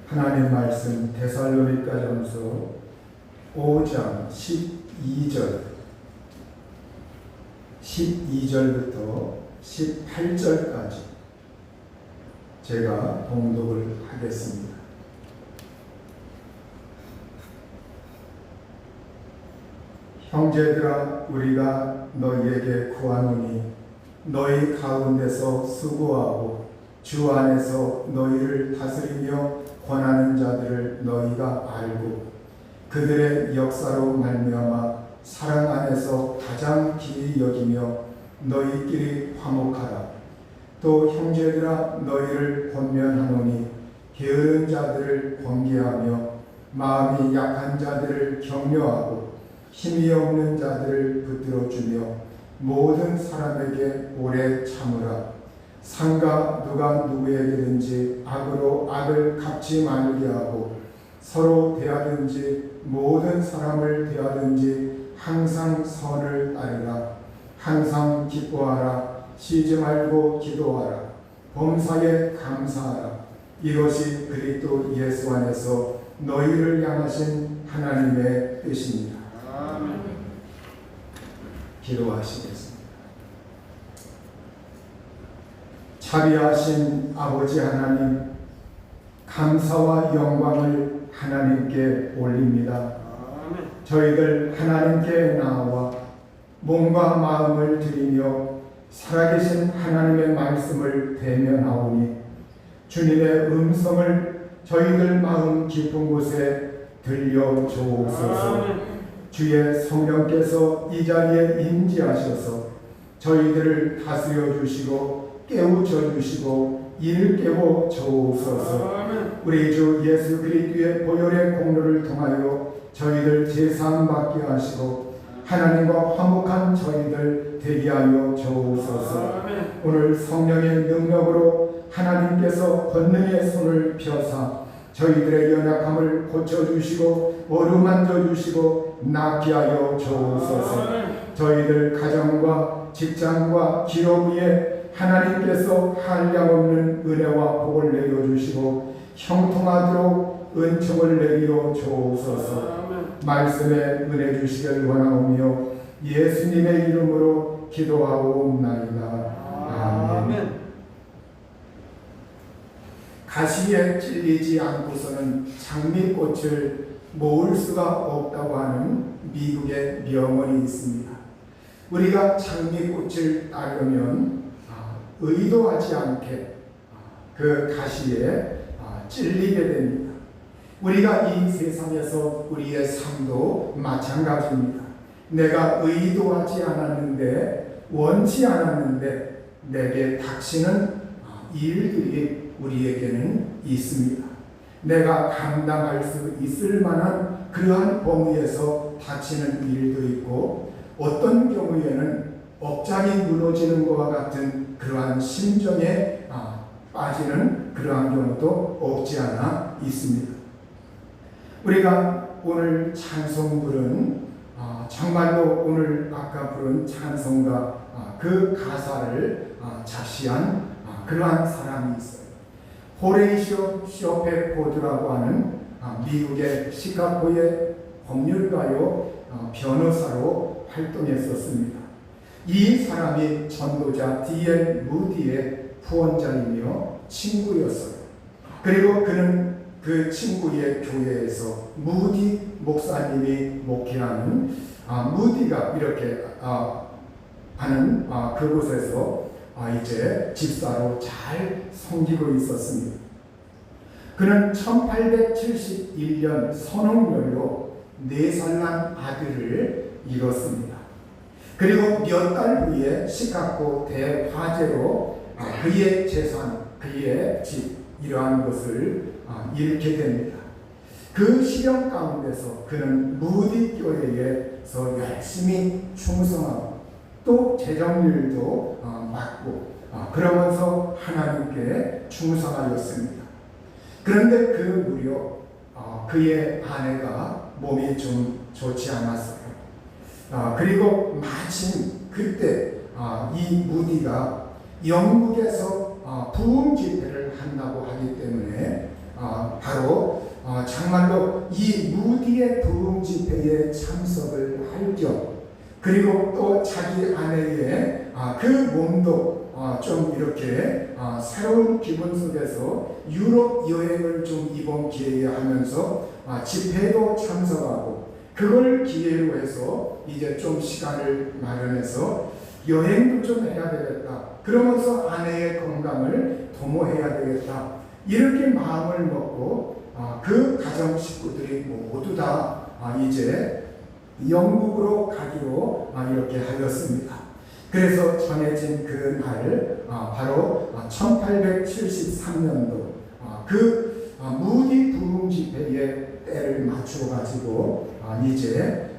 하나님 말씀 데살로니가전서 5장 12절부터 18절까지 제가 봉독을 하겠습니다. 형제들아, 우리가 너희에게 구하노니 너희 가운데서 수고하고 주 안에서 너희를 다스리며 권하는 자들을 너희가 알고 그들의 역사로 말미암아 사랑 안에서 가장 귀히 여기며 너희끼리 화목하라. 또 형제들아, 너희를 권면하노니 게으른 자들을 권계하며 마음이 약한 자들을 격려하고 힘이 없는 자들을 붙들어주며 모든 사람에게 오래 참으라. 상가 누가 누구에게든지 악으로 악을 갚지 말게 하고 서로 대하든지 모든 사람을 대하든지 항상 선을 따르라. 항상 기뻐하라. 쉬지 말고 기도하라. 범사에 감사하라. 이것이 그리스도 예수 안에서 너희를 향하신 하나님의 뜻입니다. 아멘. 기도하시겠습니다. 자비하신 아버지 하나님, 감사와 영광을 하나님께 올립니다. 저희들 하나님께 나와 몸과 마음을 드리며 살아계신 하나님의 말씀을 대면하오니 주님의 음성을 저희들 마음 깊은 곳에 들려주옵소서. 주의 성령께서 이 자리에 임재하셔서 저희들을 다스려 주시고 깨우쳐 주시고 일깨워 주옵소서. 우리 주 예수 그리스도의 보혈의 공로를 통하여 저희들 제사함받게 하시고 하나님과 화목한 저희들 되게 하여 주옵소서. 오늘 성령의 능력으로 하나님께서 권능의 손을 펴사 저희들의 연약함을 고쳐주시고 어루만져 주시고 낫게 하여 주옵소서. 저희들 가정과 직장과 기업 위에 하나님께서 한량없는 은혜와 복을 내려주시고 형통하도록 은총을 내려 주옵소서. 말씀에 은혜 주시길 원하오며 예수님의 이름으로 기도하옵나이다. 아멘. 가시에 찔리지 않고서는 장미꽃을 모을 수가 없다고 하는 미국의 명언이 있습니다. 우리가 장미꽃을 따르면 의도하지 않게 그 가시에 찔리게 됩니다. 우리가 이 세상에서 우리의 삶도 마찬가지입니다. 내가 의도하지 않았는데 원치 않았는데 내게 닥치는 일들이 우리에게는 있습니다. 내가 감당할 수 있을 만한 그러한 범위에서 닥치는 일도 있고 어떤 경우에는 억장이 무너지는 것과 같은 그러한 심정에 빠지는 그러한 경우도 없지 않아 있습니다. 우리가 오늘 찬송 부른 정말로 오늘 아까 부른 찬송가 그 가사를 작시한 그러한 사람이 있어요. 호레이쇼 쇼페포드라고 하는 미국의 시카고의 법률가요 변호사로 활동했었습니다. 이 사람이 전도자 D.L. 무디의 후원자이며 친구였어요. 그리고 그는 그 친구의 교회에서 무디 목사님이 목회하는 무디가 이렇게 하는 그곳에서 이제 집사로 잘 섬기고 있었습니다. 그는 1871년 선홍열로 4살 난 아들을 잃었습니다. 그리고 몇 달 후에 시카고 대화재로 그의 재산, 그의 집 이러한 것을 잃게 됩니다. 그 시련 가운데서 그는 무디 교회에서 열심히 충성하고 또 재정일도 맡고 그러면서 하나님께 충성하였습니다. 그런데 그 무렵 그의 아내가 몸이 좀 좋지 않았어요. 그리고 마침 그때 이 무디가 영국에서 부흥 집회를 한다고 하기 때문에 바로 정말로 이 무디의 부흥 집회에 참석을 할 겸, 그리고 또 자기 아내의 그 몸도 좀 이렇게 새로운 기분 속에서 유럽 여행을 좀 이번 기회에 하면서 집회도 참석하고, 그걸 기회로 해서 이제 좀 시간을 마련해서 여행도 좀 해야 되겠다. 그러면서 아내의 건강을 도모해야 되겠다. 이렇게 마음을 먹고 그 가정 식구들이 모두 다 이제 영국으로 가기로 이렇게 하였습니다. 그래서 전해진 그 날, 바로 1873년도 그 무디 부흥 집회에 때를 맞추어 가지고 이제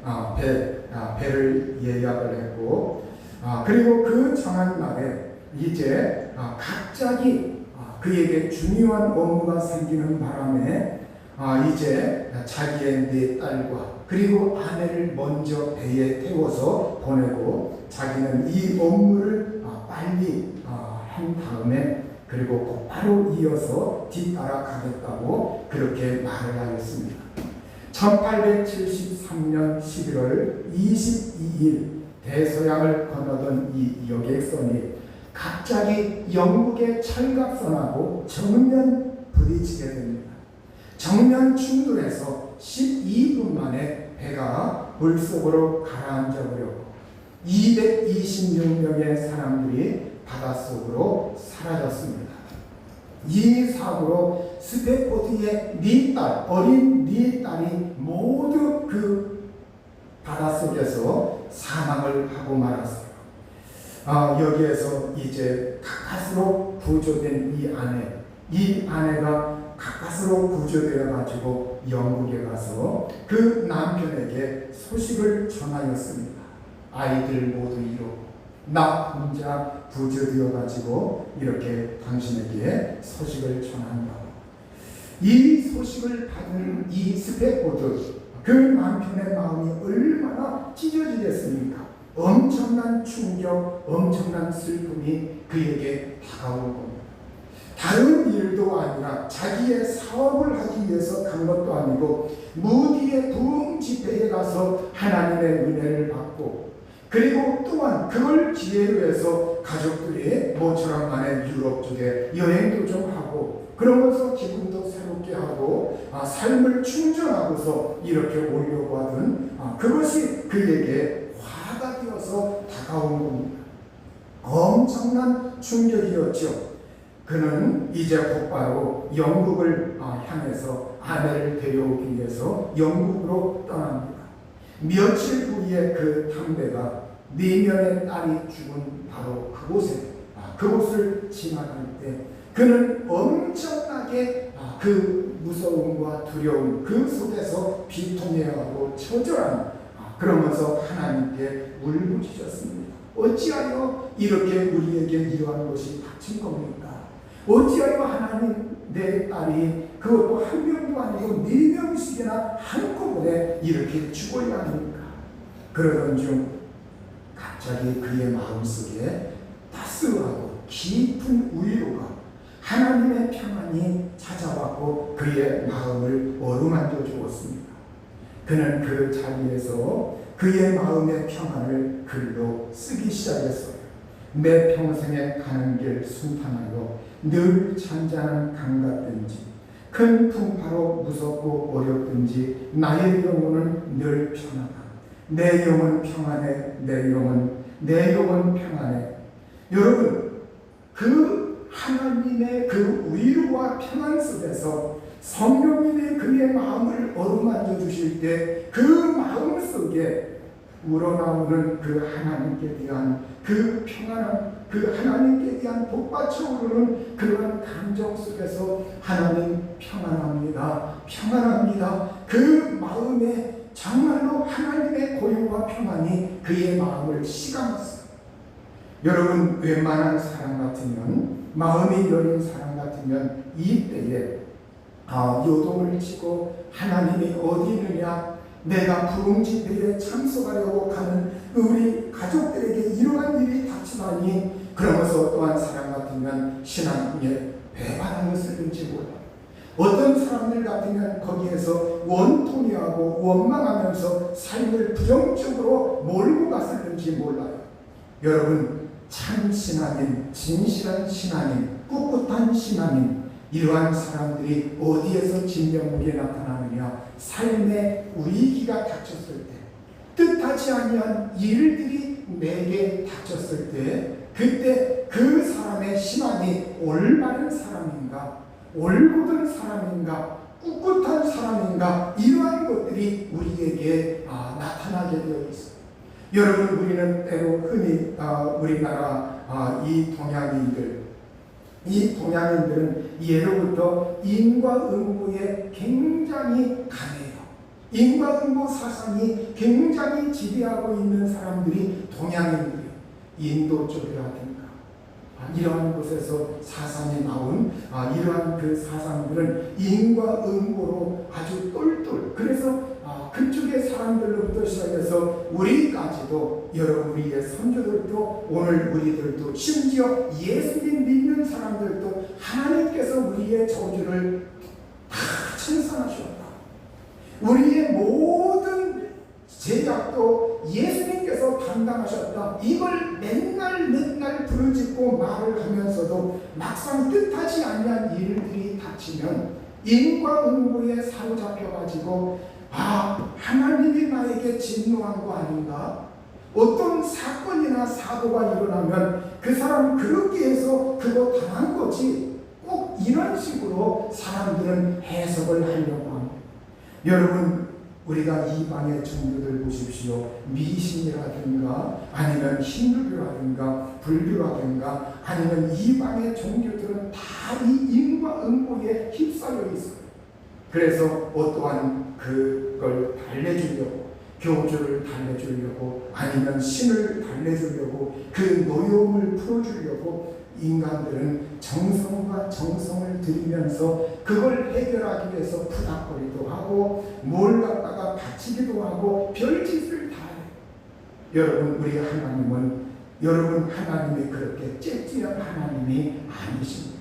배를 예약을 했고, 그리고 그 정한 날에 이제 갑자기 그에게 중요한 업무가 생기는 바람에 이제 자기의 네 딸과 그리고 아내를 먼저 배에 태워서 보내고, 자기는 이 업무를 빨리 한 다음에 그리고 곧바로 이어서 뒤따라 가겠다고 그렇게 말을 하였습니다. 1873년 11월 22일 대서양을 건너던 이 여객선이 갑자기 영국의 철갑선하고 정면 부딪히게 됩니다. 정면 충돌해서 12분 만에 배가 물속으로 가라앉아 버렸고 226명의 사람들이 바닷속으로 사라졌습니다. 이 사고로 스테포드의 네 딸, 어린 네 딸이 모두 그 바닷속에서 사망을 하고 말았어요. 여기에서 이제 가까스로 구조된 이 아내가 가까스로 구조되어 가지고 영국에 가서 그 남편에게 소식을 전하였습니다. 아이들 모두 이루고 나 혼자 구조되어 가지고 이렇게 당신에게 소식을 전한다고. 이 소식을 받은 이 스테포드, 그 남편의 마음이 얼마나 찢어지겠습니까? 엄청난 충격, 엄청난 슬픔이 그에게 다가올 겁니다. 다른 일도 아니라 자기의 사업을 하기 위해서 간 것도 아니고 무디의 부흥 집회에 가서 하나님의 은혜를 받고, 그리고 또한 그걸 기회로 해서 가족들이 모처럼 만에 유럽 쪽에 여행도 좀 하고, 그러면서 기분도 새롭게 하고 삶을 충전하고서 이렇게 오려고 하던 그것이 그에게 화가 되어서 다가온 겁니다. 엄청난 충격이었죠. 그는 이제 곧바로 영국을 향해서 아내를 데려오기 위해서 영국으로 떠납니다. 며칠 후에 그 탐배가 4명의 딸이 죽은 바로 그곳을 지나갈 때 그는 엄청나게 그 무서움과 두려움 그 속에서 비통해하고 처절한 그러면서 하나님께 울부짖었습니다. 어찌하여 이렇게 우리에게 이러한 것이 닥친 겁니까? 어찌하여 하나님 내 딸이 그것도 한 명도 아니고 4명씩이나 한꺼번에 이렇게 죽어야 합니까? 그러던 중 갑자기 그의 마음속에 따스하고 깊은 위로가 하나님의 평안이 찾아왔고 그의 마음을 어루만져 주었습니다. 그는 그 자리에서 그의 마음의 평안을 글로 쓰기 시작했어요. 내 평생에 가는 길 순탄하여 늘 잔잔한 강 같든지 큰 풍파로 무섭고 어렵든지 나의 영혼은 늘 평안하다. 내 영혼 평안해. 내 영혼 평안해. 여러분, 그 하나님의 그 위로와 평안 속에서 성령님이 그의 마음을 어루만져 주실 때 그 마음 속에 우러나오는 그 하나님께 대한 그 평안함, 그 하나님께 대한 복받쳐 오르는 그러한 감정 속에서 하나님 평안합니다. 평안합니다. 그 마음에 정말로 하나님의 고요와 평안이 그의 마음을 시감했어요. 여러분, 웬만한 사람 같으면, 마음이 여린 사람 같으면 이때에 요동을 치고 하나님이 어디 있느냐, 내가 부흥 집회에 참석하려고 가는 우리 가족들에게 이러한 일이 닥치다니, 그러면서 또한 사람 같으면 신앙에 배반하는 것을 든지 몰라. 어떤 사람 사람들 같으면 거기에서 원통해하고 원망하면서 삶을 부정적으로 몰고 갔을는지 몰라요. 여러분, 참 신앙인, 진실한 신앙인, 꿋꿋한 신앙인, 이러한 사람들이 어디에서 진면목에 나타나느냐? 삶의 위기가 닥쳤을 때, 뜻하지 아니한 일들이 내게 닥쳤을 때, 그때 그 사람의 신앙이 올바른 사람인가, 올곧은 사람인가, 꿋꿋한 사람인가, 이러한 것들이 우리에게 나타나게 되어 있습니다. 여러분, 우리는 때로 흔히 우리나라 이 동양인들은 예로부터 인과응보에 굉장히 강해요. 인과응보 사상이 굉장히 지배하고 있는 사람들이 동양인들이에요. 인도 쪽이라든가 이러한 곳에서 사상이 나온 이러한 그 사상들은 인과응보로 아주 똘똘, 그래서 그쪽의 사람들로부터 시작해서 우리까지도, 여러분, 우리의 선조들도, 오늘 우리들도, 심지어 예수님 믿는 사람들도 하나님께서 우리의 저주를 다 청산하셨다. 우리의 모든 제약도 예수님께서 담당하셨다. 이걸 맨날 부르짖고 말을 하면서도 막상 뜻하지 않는 일들이 닥치면 인과응보에 사로잡혀가지고 하나님이 나에게 진노한 거 아닌가? 어떤 사건이나 사고가 일어나면 그 사람 그렇게 해서 그거 당한 거지, 꼭 이런 식으로 사람들은 해석을 하려고 합니다. 여러분, 우리가 이방의 종교들 보십시오. 미신이라든가 아니면 힌두교라든가 불교라든가 아니면 이방의 종교들은 다 이 인과응보에 휩싸여 있어요. 그래서 어떠한 그걸 달래주려고, 교주를 달래주려고 아니면 신을 달래주려고, 그 노여움을 풀어주려고 인간들은 정성과 정성을 들이면서 그걸 해결하기 위해서 푸닥거리도 하고 뭘 갖다가 바치기도 하고 별짓을 다 해요. 여러분, 우리 하나님은, 여러분, 하나님이 그렇게 째찌한 하나님이 아니십니다.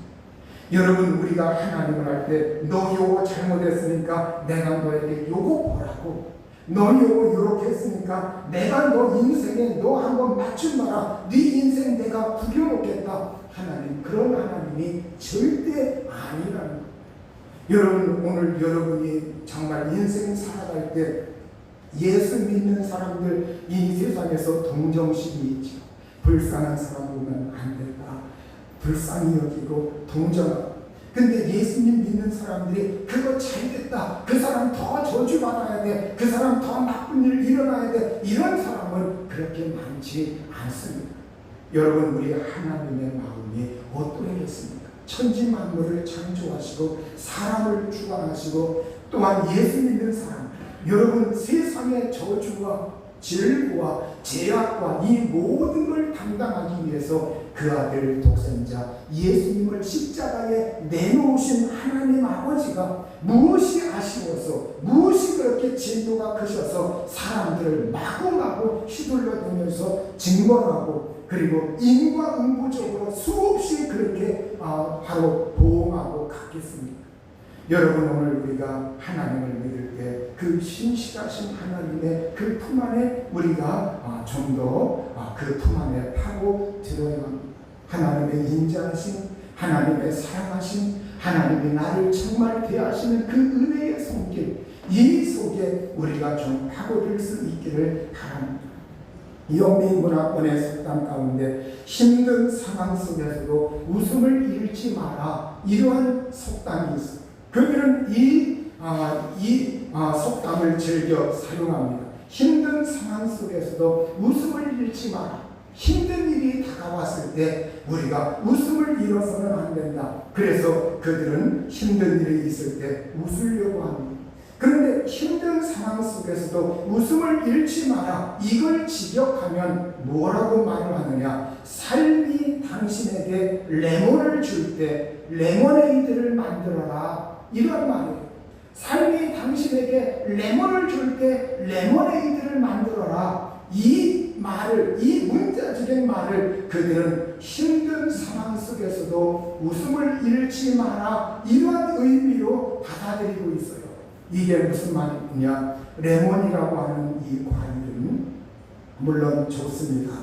여러분, 우리가 하나님을 할 때 너 요거 잘못했으니까 내가 너에게 요거 보라고, 너 요거 요렇게 했으니까 내가 너 인생에 너 한번 맞춤 마라, 네 인생 내가 구겨놓겠다. 하나님, 그런 하나님이 절대 아니라는 거예요. 여러분, 오늘 여러분이 정말 인생 살아갈 때 예수 믿는 사람들 이 세상에서 동정심이 있죠. 불쌍한 사람 보면 안 된다, 불쌍히 여기고 동정하고. 근데 예수님 믿는 사람들이 그거 잘됐다, 그 사람 더 저주받아야 돼, 그 사람 더 나쁜 일 일어나야 돼, 이런 사람은 그렇게 많지 않습니다. 여러분, 우리 하나님의 마음이 어떠하겠습니까? 천지 만물을 창조하시고 사람을 주관하시고 또한 예수 믿는 사람, 여러분, 세상의 저주와 질고와 제약과 이 모든 걸 담당하기 위해서 그 아들 독생자 예수님을 십자가에 내놓으신 하나님 아버지가 무엇이 아쉬워서, 무엇이 그렇게 진노가 크셔서 사람들을 마구마구 휘둘러대면서 증거하고 그리고 인과응보적으로 수없이 그렇게 바로 보험하고 갔겠습니까? 여러분, 오늘 우리가 하나님을 믿을 때 그 신실하신 하나님의 그 품 안에 우리가 좀 더 그 품 안에 파고 들어야 합니다. 하나님의 인자하신, 하나님의 사랑하신, 하나님이 나를 정말 대하시는 그 은혜의 손길, 이 속에 우리가 좀 파고들 수 있기를 바랍니다. 영미문학원의 속담 가운데 힘든 상황 속에서도 웃음을 잃지 마라, 이러한 속담이 있습니다. 그들은 이 속담을 즐겨 사용합니다. 힘든 상황 속에서도 웃음을 잃지 마라. 힘든 일이 다가왔을 때 우리가 웃음을 잃어서는 안 된다. 그래서 그들은 힘든 일이 있을 때 웃으려고 합니다. 그런데 힘든 상황 속에서도 웃음을 잃지 마라, 이걸 직역하면 뭐라고 말을 하느냐? 삶이 당신에게 레몬을 줄 때 레모네이드를 만들어라, 이런 말이에요. 삶이 당신에게 레몬을 줄 때 레모네이드를 만들어라, 이 말을, 이 문자적인 말을 그들은 힘든 상황 속에서도 웃음을 잃지 마라, 이러한 의미로 받아 받아들이고 있어요. 이게 무슨 말이냐? 레몬이라고 하는 이 과일은 물론 좋습니다.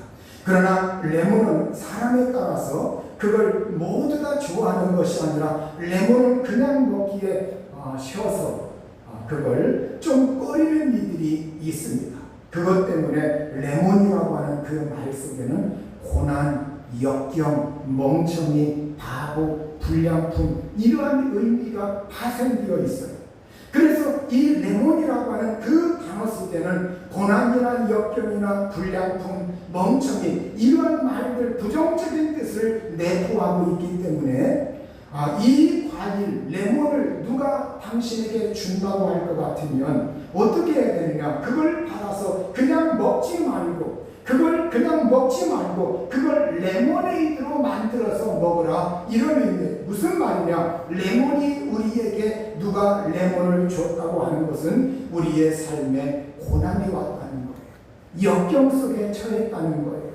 그러나 레몬은 사람에 따라서 그걸 모두 다 좋아하는 것이 아니라 레몬은 그냥 먹기에 쉬어서 그걸 좀 꺼리는 이들이 있습니다. 그것 때문에 레몬이라고 하는 그 말 속에는 고난, 역경, 멍청이, 바보, 불량품 이러한 의미가 파생되어 있어요. 그래서 이 레몬이라고 하는 그 단어 속에는 고난이나 역경이나 불량품, 멍청이 이러한 말들 부정적인 뜻을 내포하고 있기 때문에 이 과일 레몬을 누가 당신에게 준다고 할 것 같으면 어떻게 해야 되느냐? 그걸 받아서 그냥 먹지 말고 그걸 레모네이드로 만들어서 먹으라 이런 의미. 무슨 말이냐? 레몬이 우리에게 누가 레몬을 줬다고 하는 것은 우리의 삶에 고난이 왔다는 거예요. 역경 속에 처했다는 거예요.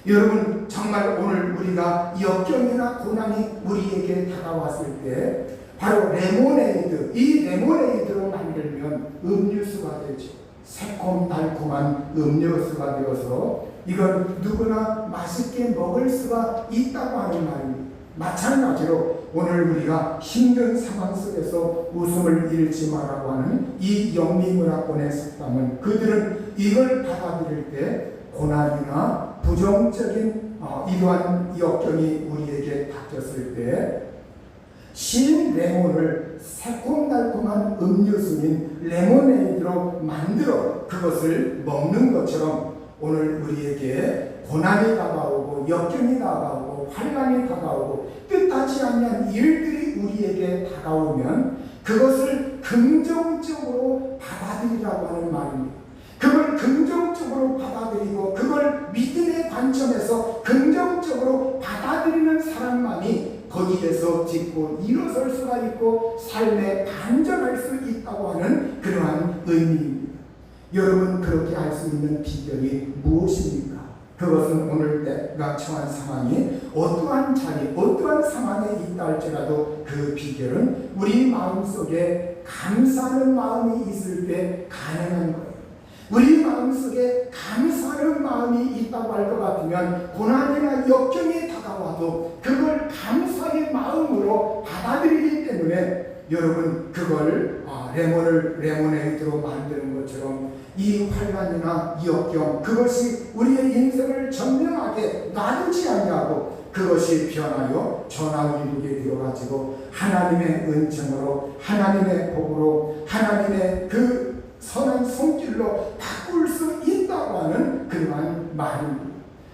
여러분 정말 오늘 우리가 역경이나 고난이 우리에게 다가왔을 때 바로 레모네이드, 이 레모네이드로 만들면 음료수가 되죠. 새콤달콤한 음료수가 되어서 이건 누구나 맛있게 먹을 수가 있다고 하는 말입니다. 마찬가지로 오늘 우리가 힘든 상황 속에서 웃음을 잃지 말라고 하는 이 영미문화권의 속담은 그들은 이걸 받아들일 때 고난이나 부정적인 이러한 역경이 우리에게 닥쳤을 때 신 레몬을 새콤달콤한 음료수인 레모네이드로 만들어 그것을 먹는 것처럼 오늘 우리에게 고난이 다가오고 역경이 다가오고 환난이 다가오고 뜻하지 않는 일들이 우리에게 다가오면 그것을 긍정적으로 받아들이라고 하는 말입니다. 그걸 긍정적으로 받아들이고 그걸 믿음의 관점에서 긍정적으로 받아들이는 사람만이 거기에서 딛고 일어설 수가 있고 삶에 반전할 수 있다고 하는 그러한 의미입니다. 여러분 그렇게 할 수 있는 비결이 무엇입니까? 그것은 오늘 내가 처한 상황이 어떠한 자리, 어떠한 상황에 있다 할지라도 그 비결은 우리 마음속에 감사하는 마음이 있을 때 가능한 거예요. 우리 마음속에 감사하는 마음이 있다고 할 것 같으면 고난이나 역경이 다가와도 그걸 감사의 마음으로 받아들이기 때문에 여러분 그걸 레몬을 레모네이드로 만드는 것처럼 이 환난이나 역경 그것이 우리의 인생을 전면하게 놔두지 않냐고 그것이 변하여 전화위복이 되어가지고 하나님의 은총으로 하나님의 복으로 하나님의 그 선한 손길로 바꿀 수 있다고 하는 그러한 말입니다.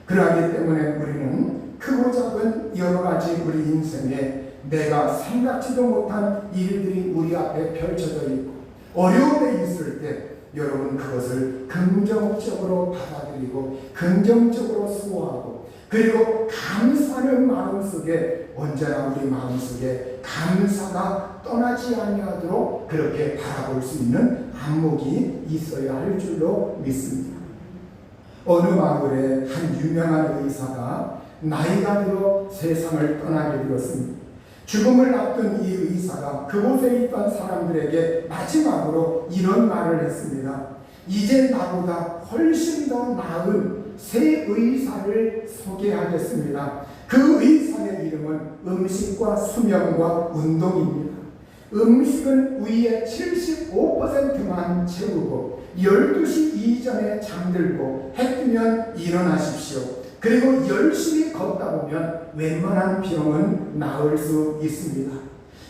그러하기 때문에 우리는 크고 작은 여러 가지 우리 인생에 내가 생각지도 못한 일들이 우리 앞에 펼쳐져 있고 어려움에 있을 때 여러분 그것을 긍정적으로 받아들이고 긍정적으로 수호하고 그리고 감사하는 마음속에 언제나 우리 마음속에 감사가 떠나지 아니하도록 그렇게 바라볼 수 있는 안목이 있어야 할 줄로 믿습니다. 어느 마을에 한 유명한 의사가 나이가 들어 세상을 떠나게 되었습니다. 죽음을 앞둔 이 의사가 그곳에 있던 사람들에게 마지막으로 이런 말을 했습니다. 이제 나보다 훨씬 더 나은 새 의사를 소개하겠습니다. 그 의사의 이름은 음식과 수면과 운동입니다. 음식은 위에 75%만 채우고 12시 이전에 잠들고 해 뜨면 일어나십시오. 그리고 열심히 걷다 보면 웬만한 병은 나을 수 있습니다.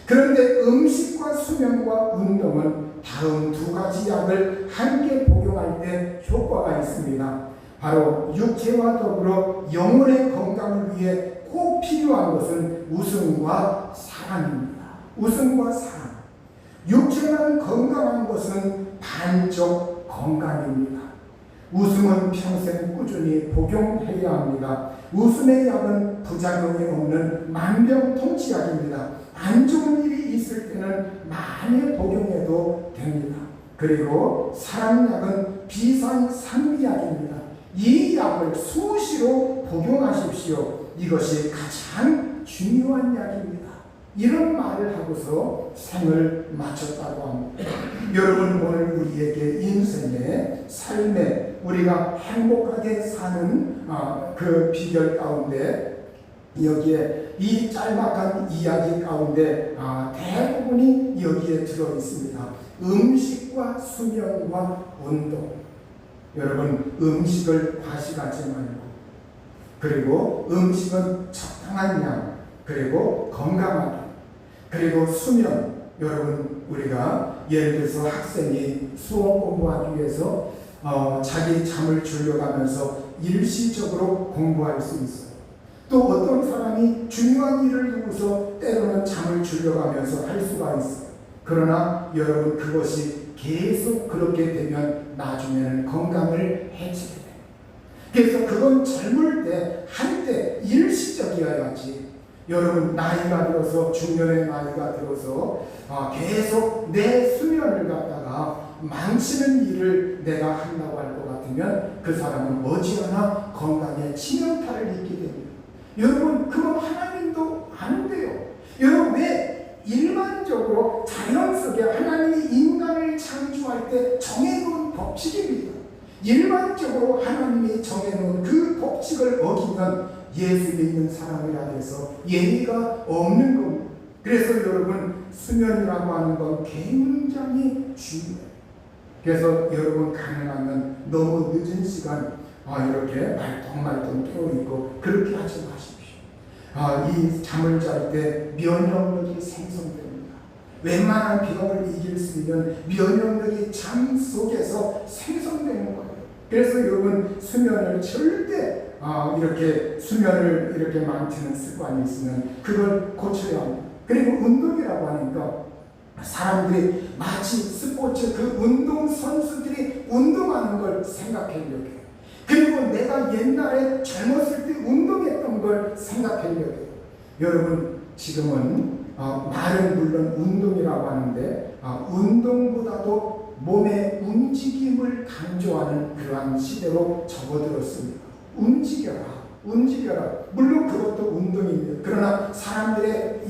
그런데 음식과 수면과 운동은 다음 두 가지 약을 함께 복용할 때 효과가 있습니다. 바로 육체와 더불어 영혼의 건강을 위해 꼭 필요한 것은 웃음과 사랑입니다. 웃음과 사랑. 육체만 건강한 것은 반쪽 건강입니다. 웃음은 평생 꾸준히 복용해야 합니다. 웃음의 약은 부작용이 없는 만병통치약입니다. 안 좋은 일이 있을 때는 많이 복용해도 됩니다. 그리고 사랑약은 비상상비약입니다. 이 약을 수시로 복용하십시오. 이것이 가장 중요한 약입니다. 이런 말을 하고서 생을 마쳤다고 합니다. 여러분, 오늘 우리에게 인생의 삶에 우리가 행복하게 사는 그 비결 가운데 여기에 이 짤막한 이야기 가운데 대부분이 여기에 들어 있습니다. 음식과 수면과 운동. 여러분, 음식을 과식하지 말고, 그리고 음식은 적당한 양, 그리고 건강하게, 그리고 수면. 여러분, 우리가 예를 들어서 학생이 수업 공부하기 위해서 자기 잠을 줄여가면서 일시적으로 공부할 수 있어요. 또 어떤 사람이 중요한 일을 두고서 때로는 잠을 줄여가면서 할 수가 있어요. 그러나 여러분, 그것이 계속 그렇게 되면 나중에는 건강을 해치게 돼요. 그래서 그건 젊을 때, 한때 일시적이어야지. 여러분, 나이가 들어서, 중년의 나이가 들어서 계속 내 수면을 갖다가 망치는 일을 내가 한다고 할 것 같으면 그 사람은 머지않아 건강에 치명타를 입게 됩니다. 여러분, 그건 하나님도 아는데요. 여러분, 왜 일반적으로 자연 속에 하나님이 인간을 창조할 때 정해놓은 법칙입니다. 일반적으로 하나님이 정해놓은 그 법칙을 어기면 예수 믿는 사람이라 해서 예의가 없는 겁니다. 그래서 여러분, 수면이라고 하는 건 굉장히 중요해요. 그래서 여러분, 가능하면 너무 늦은 시간 이렇게 말똥말똥 깨어있고 그렇게 하지 마십시오. 이 잠을 잘 때 면역력이 생성됩니다. 웬만한 병을 이길 수 있는 면역력이 잠 속에서 생성되는 거예요. 그래서 여러분, 수면을 절대 이렇게 수면을 이렇게 망치는 습관이 있으면 그걸 고쳐야 합니다. 그리고 운동이라고 하니까 사람들이 마치 스포츠 그 운동 선수들이 운동하는 걸 생각하려고 해요. 그리고 내가 옛날에 젊었을 때 운동했던 걸 생각하려고 해요. 여러분, 지금은 말은 물론 운동이라고 하는데 운동보다도 몸의 움직임을 강조하는 그러한 시대로 접어들었습니다. 움직여라. 물론 그것도 운동입니다. 그러나 사람들의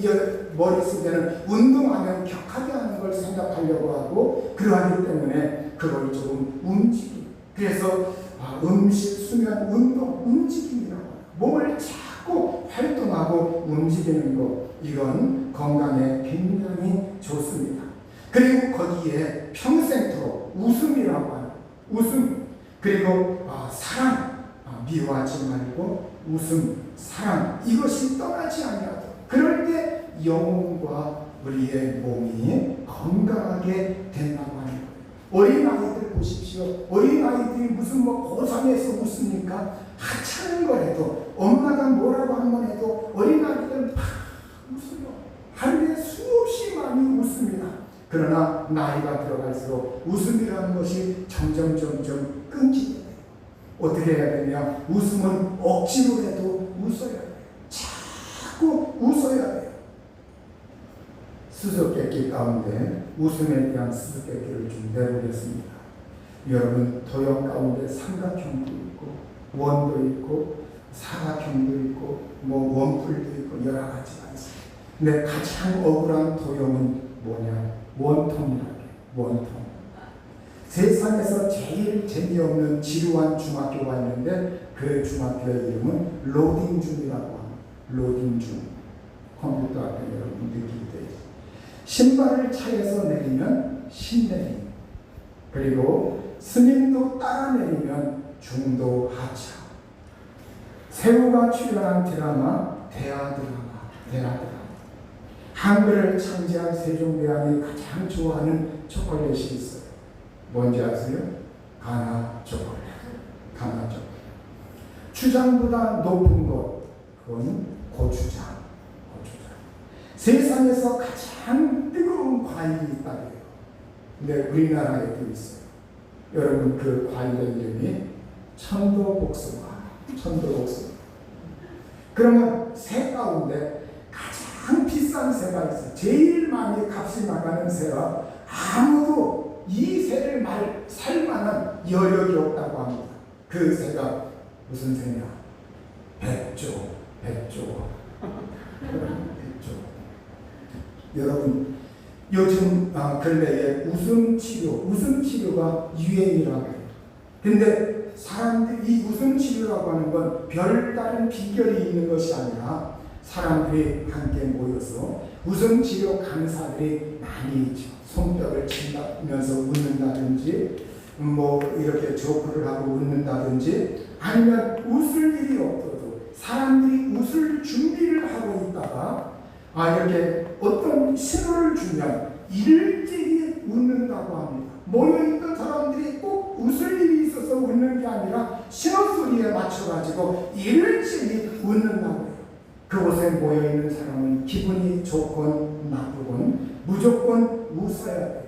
머릿속에는 운동하면 격하게 하는 걸 생각하려고 하고 그러하기 때문에 그걸 조금 움직임. 그래서 음식, 수면, 운동, 움직임이라고 몸을 자꾸 활동하고 움직이는 것, 이건 건강에 굉장히 좋습니다. 그리고 거기에 평생토록 웃음이라고 하는 웃음, 그리고 사랑, 미워하지 말고 웃음, 사랑, 이것이 떠나지 아니하도록. 그럴 때 영혼과 우리의 몸이 건강하게 된다고 하는 거예요. 어린아이들 보십시오. 어린아이들이 무슨 고상에서 웃습니까? 하찮은 거라도 엄마가 뭐라고 한 번 해도 어린아이들은 막 웃어요. 하루에 수없이 많이 웃습니다. 그러나 나이가 들어갈수록 웃음이라는 것이 점점 끊기게 돼요. 어떻게 해야 되냐? 웃음은 억지로라도 웃어야 돼요. 자꾸 웃어야 돼요. 수수께끼 가운데 웃음에 대한 수수께끼를 좀 내보겠습니다. 여러분, 도형 가운데 삼각형도 있고 원도 있고 사각형도 있고 원뿔도 있고 여러 가지가 있어요. 근데 가장 억울한 도형은 뭐냐? 원통이라고 해요. 원통. 세상에서 제일 재미없는 지루한 중학교가 있는데 그 중학교의 이름은 로딩중이라고 합니다. 로딩중. 컴퓨터 앞에 여러분 느낄 때 신발을 차에서 내리면 신내림, 그리고 스님도 따라 내리면 중도 하차. 새우가 출연한 드라마 대하드라마. 한글을 창제한 세종대왕이 가장 좋아하는 초콜릿이 있어요. 뭔지 아세요? 가나 초콜릿. 추장보다 높은 것, 그건 고추장. 세상에서 가장 뜨거운 과일이 있다고요. 근데 우리나라에도 있어요. 여러분, 그 과일의 이름이 천도복숭아. 그러면 새 가운데 가장 비싼 새가 있어요. 제일 많이 값이 나가는 새가 아무도 이 새를 살 만한 여력이 없다고 합니다. 그 새가 무슨 새냐? 백조. 여러분, 요즘 근래에 웃음 치료가 유행이라고 해요. 근데 사람들이 이 웃음 치료라고 하는 건 별다른 비결이 있는 것이 아니라 사람들이 함께 모여서 웃음 치료 강사들이 많이 있죠. 손뼉을 치면서 웃는다든지, 이렇게 조크를 하고 웃는다든지, 아니면 웃을 일이 없어도 사람들이 웃을 준비를 하고 있다가 이렇게 어떤 신호를 주면 일찍이 웃는다고 합니다. 모여있던 사람들이 꼭 웃을 일이 있어서 웃는 게 아니라 신호 소리에 맞춰가지고 일찍이 웃는다고 해요. 그곳에 모여있는 사람은 기분이 좋건 나쁘건 무조건 웃어야 돼요.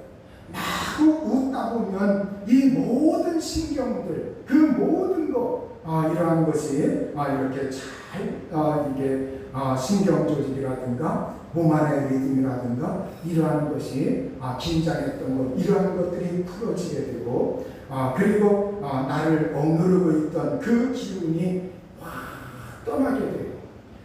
마구 웃다 보면 이 모든 신경들, 그 모든 것, 이러한 것이 이렇게 잘 이게 신경 조직이라든가 몸 안의 리듬이라든가 이러한 것이 긴장했던 것, 이러한 것들이 풀어지게 되고, 그리고 나를 억누르고 있던 그 기운이 확 떠나게 되고,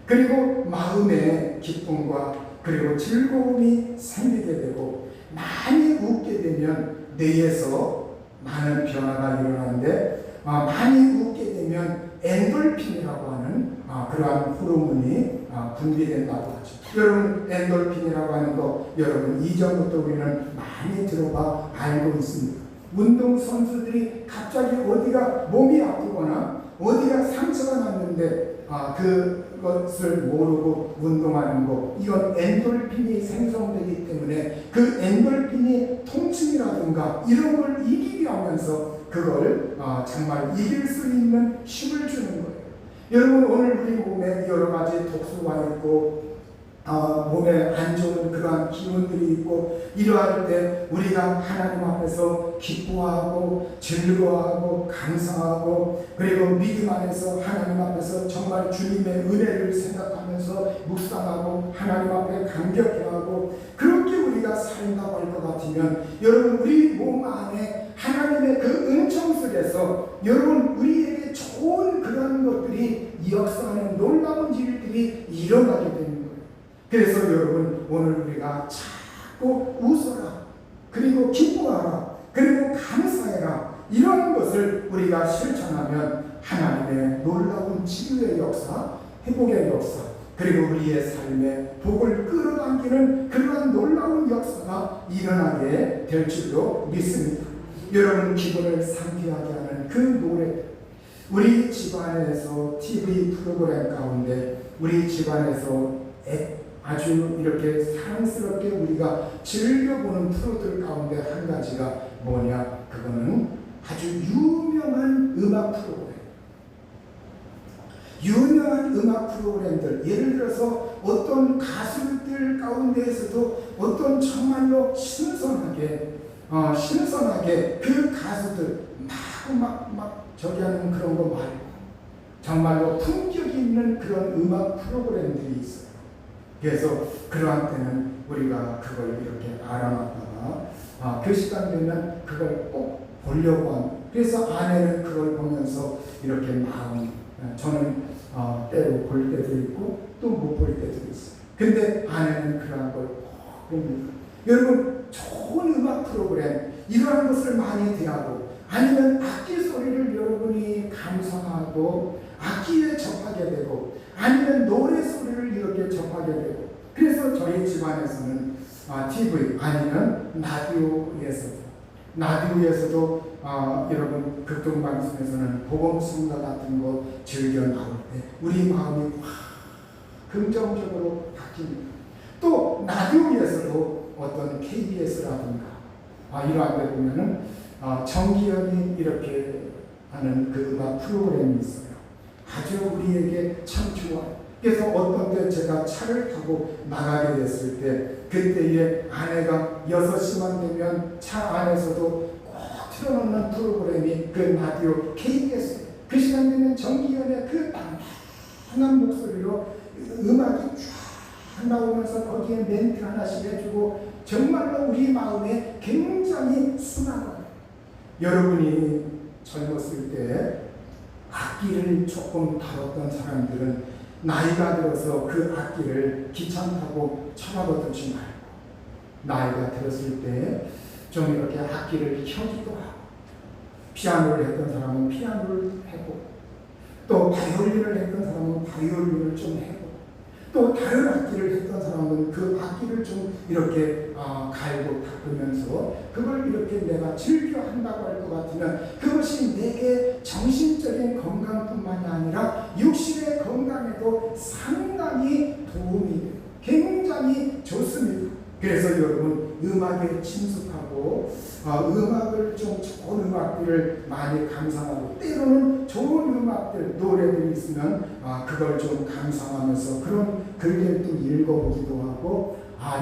그리고 마음의 기쁨과 그리고 즐거움이 생기게 되고, 많이 웃게 되면 뇌에서 많은 변화가 일어나는데, 많이 웃게 되면 엔돌핀이라고 하는 그러한 호르몬이 분비된다고 하죠. 여러분, 엔돌핀이라고 하는 거 여러분 이전부터 우리는 많이 들어봐 알고 있습니다. 운동선수들이 갑자기 어디가 몸이 아프거나 어디가 상처가 났는데 그것을 모르고 운동하는 거, 이건 엔돌핀이 생성되기 때문에 그 엔돌핀이 통증이라든가 이런 걸 이기게 하면서 그걸 정말 이길 수 있는 힘을 주는 거예요. 여러분, 오늘 우리 몸에 여러 가지 독소가 있고 몸에 안 좋은 그러한 기운들이 있고, 이러할 때 우리가 하나님 앞에서 기뻐하고 즐거워하고 감사하고, 그리고 믿음 안에서 하나님 앞에서 정말 주님의 은혜를 생각하면서 묵상하고 하나님 앞에 감격해하고 그렇게 우리가 살다고 할 것 같으면, 여러분, 우리 몸 안에 하나님의 그 은총 속에서 여러분 우리에게 좋은 그런 것들이 역사하는 놀라운 일들이 일어나게 됩니다. 그래서 여러분, 오늘 우리가 자꾸 웃어라, 그리고 기뻐하라, 그리고 감사해라, 이런 것을 우리가 실천하면 하나님의 놀라운 치유의 역사, 회복의 역사, 그리고 우리의 삶에 복을 끌어당기는 그러한 놀라운 역사가 일어나게 될 줄로 믿습니다. 여러분, 기분을 상쾌하게 하는 그 노래, 우리 집안에서 TV 프로그램 가운데 우리 집안에서 아주 이렇게 사랑스럽게 우리가 즐겨보는 프로들 가운데 한 가지가 뭐냐? 그거는 아주 유명한 음악 프로그램. 유명한 음악 프로그램들, 예를 들어서 어떤 가수들 가운데에서도 어떤 정말로 신선하게 그 가수들 막 저기 하는 그런 거 말고 정말로 품격이 있는 그런 음악 프로그램들이 있어요. 그래서 그러한 때는 우리가 그걸 이렇게 알아놨다가 그 시간 되면 그걸 꼭 보려고 합니다. 그래서 아내는 그걸 보면서 이렇게 저는 때로 볼 때도 있고 또 못 볼 때도 있어요. 근데 아내는 그러한 걸 꼭 봅니다. 여러분, 좋은 음악 프로그램 이러한 것을 많이 대하고, 아니면 악기 소리를 여러분이 감상하고 악기에 접하게 되고, 아니면 노래 소리를 이렇게 접하게 되고, 그래서 저희 집안에서는 TV 아니면 라디오에서도 여러분 극동방송에서는 복음성가 같은 거 즐겨 나올 때 우리 마음이 긍정적으로 바뀝니다. 또 라디오에서도 어떤 KBS라든가 이러한 데 보면은 정기현이 이렇게 하는 그 음악 프로그램이 있어요. 아주 우리에게 참 좋아요. 그래서 어떤 때 제가 차를 타고 나가게 됐을 때, 그때에 아내가 6시만 되면 차 안에서도 꼭 틀어놓는 프로그램이 그 라디오 KBS, 그 시간 되면 정기현의 그 땅땅한 목소리로 음악이 쫙 나오면서 거기에 멘트 하나씩 해주고, 정말로 우리 마음에 굉장히 순하거든요. 여러분이 젊었을 때 악기를 조금 다뤘던 사람들은 나이가 들어서 그 악기를 귀찮다고 쳐다보지 말고 나이가 들었을 때 좀 이렇게 악기를 켜기도 하고, 피아노를 했던 사람은 피아노를 하고, 또 바이올린을 했던 사람은 바이올린을 좀 하고, 또 다른 악기를 했던 사람은 그 악기를 좀 이렇게 갈고 닦으면서 그걸 이렇게 내가 즐겨 한다고 할 것 같으면 그것이 내게 정신적인 건강뿐만이 아니라 육신의 건강에도 상당히 도움이 돼요. 굉장히 좋습니다. 그래서 여러분 음악에 친숙하고 음악을 좀 좋은 음악들을 많이 감상하고, 때로는 좋은 음악들, 노래들이 있으면 그걸 좀 감상하면서 그런 글들을 또 읽어보기도 하고,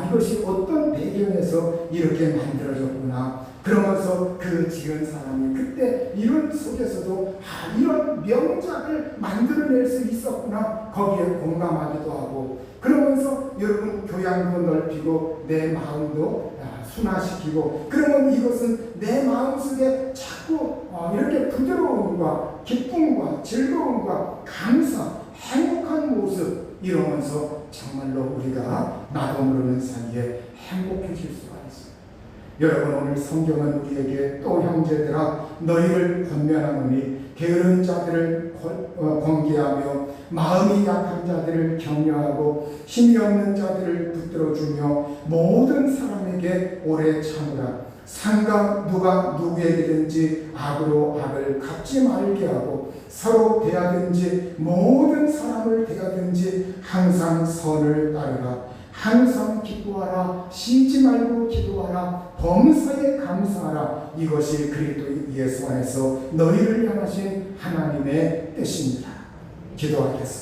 이것이 어떤 배경에서 이렇게 만들어졌구나, 그러면서 그 지은 사람이 그때 이런 속에서도 이런 명작을 만들어낼 수 있었구나, 거기에 공감하기도 하고, 그러면서 여러분 교양도 넓히고 내 마음도 순화시키고, 그러면 이것은 내 마음속에 자꾸 이렇게 부드러움과 기쁨과 즐거움과 감사, 행복한 모습 이러면서 정말로 우리가 나도 모르는 사이에 행복해질 수가 있어요. 여러분, 오늘 성경은 우리에게 또 형제들아 너희를 권면하노니 게으른 자들을 권계하며 마음이 약한 자들을 격려하고 힘이 없는 자들을 붙들어주며 모든 사람에게 오래 참으라. 상가 누가 누구에게든지 악으로 악을 갚지 말게 하고, 서로 대하든지 모든 사람을 대하든지 항상 선을 따르라. 항상 기뻐하라. 쉬지 말고 기도하라. 범사에 감사하라. 이것이 그리스도 예수 안에서 너희를 향하신 하나님의 뜻입니다. 기도하겠습니다.